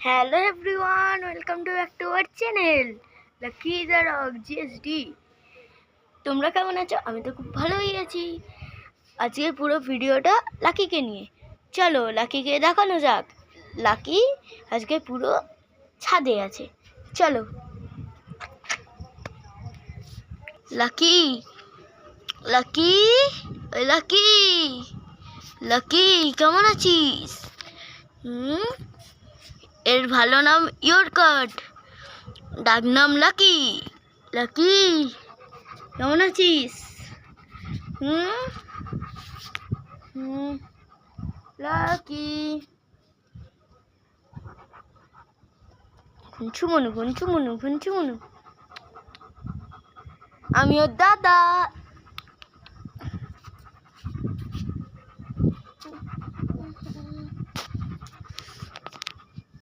Hello everyone, welcome to back to our channel lucky the dog GSD. তোমরা কেমন আছো? আমি তো খুব ভালোই আছি। আজকের পুরো ভিডিওটা লাকিকে নিয়ে। চলো লাকিকে দেখানো যাক। লাকি আজকে পুরো ছাদে আছে। চলো লাকি, লাকি, লাকি, লাকি কেমন আছিস? এর ভালো নাম ইয়র্কাট, ডাক নাম লাকি। লাকি কেমন আছিস? লাকি ঘুনছু মনু, ঘুনছু মনু, ঘুনছু মনু। আমি ওর দাদা।